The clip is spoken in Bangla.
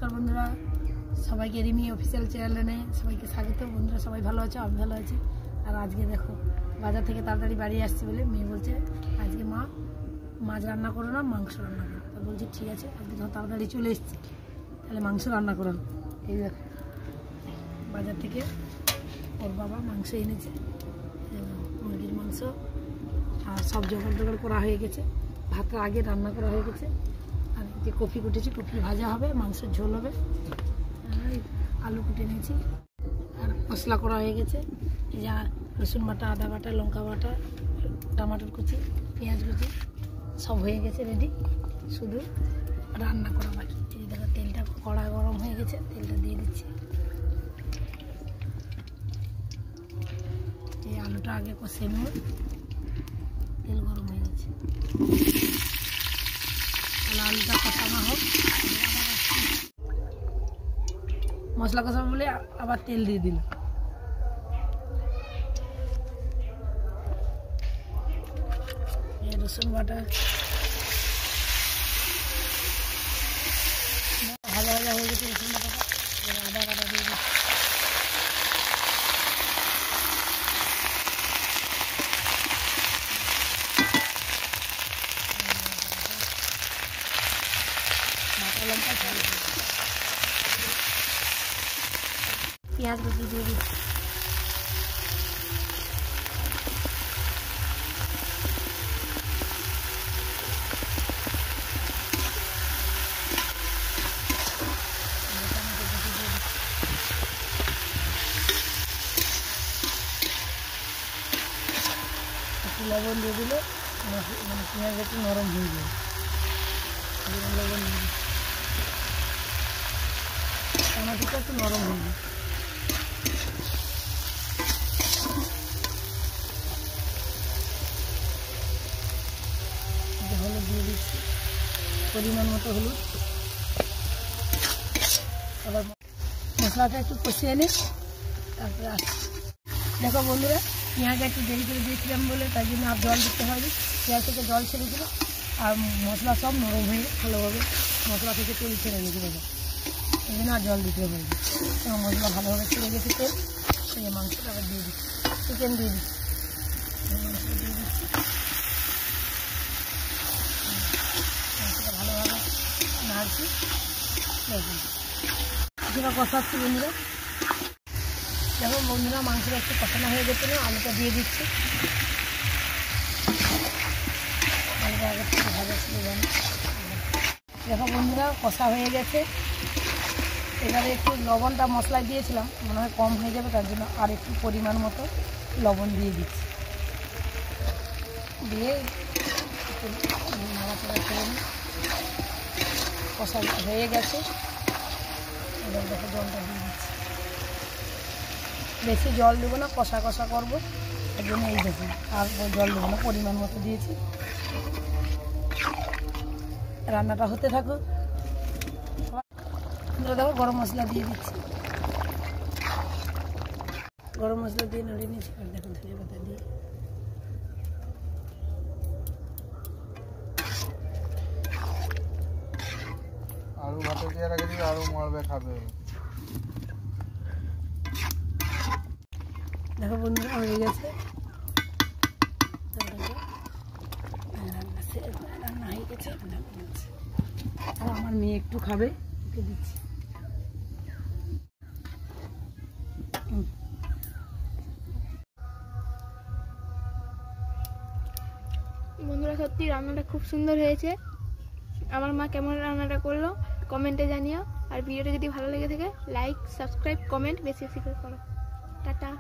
নমস্কার বন্ধুরা, সবাইকে রিমি অফিসিয়াল চ্যানেলে সবাইকে স্বাগত। বন্ধুরা সবাই ভালো আছো, আমি ভালো আছি। আর আজকে দেখো বাজার থেকে তাড়াতাড়ি বাড়ি আসছি বলে মেয়ে বলছে আজকে মা মাছ রান্না করো না, মাংস রান্না করো। তো বলছি ঠিক আছে, আজকে যখন তাড়াতাড়ি চলে এসেছি তাহলে মাংস রান্না করো। এই দেখো বাজার থেকে ওর বাবা মাংস এনেছে, মুরগির মাংস, আর সব জোগাড় টোগাড় করা হয়ে গেছে। ভাতটা আগে রান্না করা হয়ে গেছে। আর যে কফি কুটেছি, কফি ভাজা হবে, মাংসের ঝোল হবে। আলু কুটে নিয়েছি আর মশলা করা হয়ে গেছে। যা রসুন বাটা, আদা বাটা, লঙ্কা বাটা, টমাটোর কুচি, পেঁয়াজ কুচি সব হয়ে গেছে রেডি, শুধু রান্না করা বাকি। এই দেখো তেলটা কড়া গরম হয়ে গেছে, তেলটা দিয়ে দিচ্ছি। এই আলুটা আগে কষে নেব, তেল গরম হয়ে গেছে, তাহলে আলুটা কষানো হোক। মশলা কষাবো বলে আবার তেল দিয়ে দিল। রসুন বাটা ভাজা ভাজা হয়ে গেছে, রসুন বাটাটা আদা বাটা দিয়ে দিচ্ছি। লঙ্কা পেঁয়াজ কুচি দিয়ে দিচ্ছি। একটু লবণ দিয়ে দিলে মানে পেঁয়াজ একটু নরম হয়ে যায়। লবণ দিয়ে দিচ্ছি, টমাটোটা একটু নরম হয়ে যায়। হলুদ দিয়ে দিচ্ছি, পরিমাণ মতো হলুদ। আবার মশলাটা একটু কষিয়ে নিই, তারপরে আসছি। দেখো বন্ধুরা, পেঁয়াজটা একটু দেরি করে দিয়েছিলাম বলে তাই জন্য আর জল দিতে হয়নি। পেঁয়াজ থেকে জল ছেড়েছিল আর মশলা সব নরম হয়ে ভালোভাবে মশলা থেকে তেল ছেড়ে গেছে। দেখো এই জন্য আর জল দিতে হয়নি, এবং মশলা ভালোভাবে ছেড়ে গেছে তেল। সেই মাংসটা আবার দিয়ে দিচ্ছি, চিকেন দিয়ে দিচ্ছি, মাংসটা দিয়ে দিচ্ছি। মাংসটা ভালোভাবে নাড়ছি, দেখুন কিছুটা কষাচ্ছি বন্ধুরা। দেখো বন্ধুরা, মাংসটা একটু কষানো হয়ে গেছে না, আলুটা দিয়ে দিচ্ছি। আলুটা আগে থেকে ভাজা ছিল জানি। দেখো বন্ধুরা, কষা হয়ে গেছে। এবারে একটু লবণটা মশলায় দিয়েছিলাম, মনে হয় কম হয়ে যাবে, তার জন্য আর একটু পরিমাণ মতো লবণ দিয়ে দিচ্ছি। দিয়ে একটু নাড়াচাড়া করে নিই। কষা হয়ে গেছে, এবার দেখো জলটা দিয়ে দিচ্ছি। বেশি জল দেবো না, কষা কষা করবো, তার জন্য এই দেখুন আর জল দেবো না, পরিমাণ মতো দিয়েছি। রান্নাটা হতে থাকুক। দেখো গরম মশলা দিয়ে দিচ্ছি, গরম মশলা দিয়ে নড়িয়ে নিয়েছি। আর দেখুন ধনে পাতা দিয়ে আলু ভাতে দিয়ে রেখে দিবি, আলু মারবে খাবে। দেখো বন্ধুরা হয়ে গেছে, রান্না হয়ে গেছে। আর আমার মেয়ে একটু খাবে, ওকে দিচ্ছি। বন্ধুরা সত্যি রান্নাটা খুব সুন্দর হয়েছে। আমার মা কেমন রান্নাটা করলো কমেন্টে জানিও। আর ভিডিওটা যদি ভালো লেগে থাকে লাইক, সাবস্ক্রাইব, কমেন্ট বেশি বেশি করে করো। টাটা।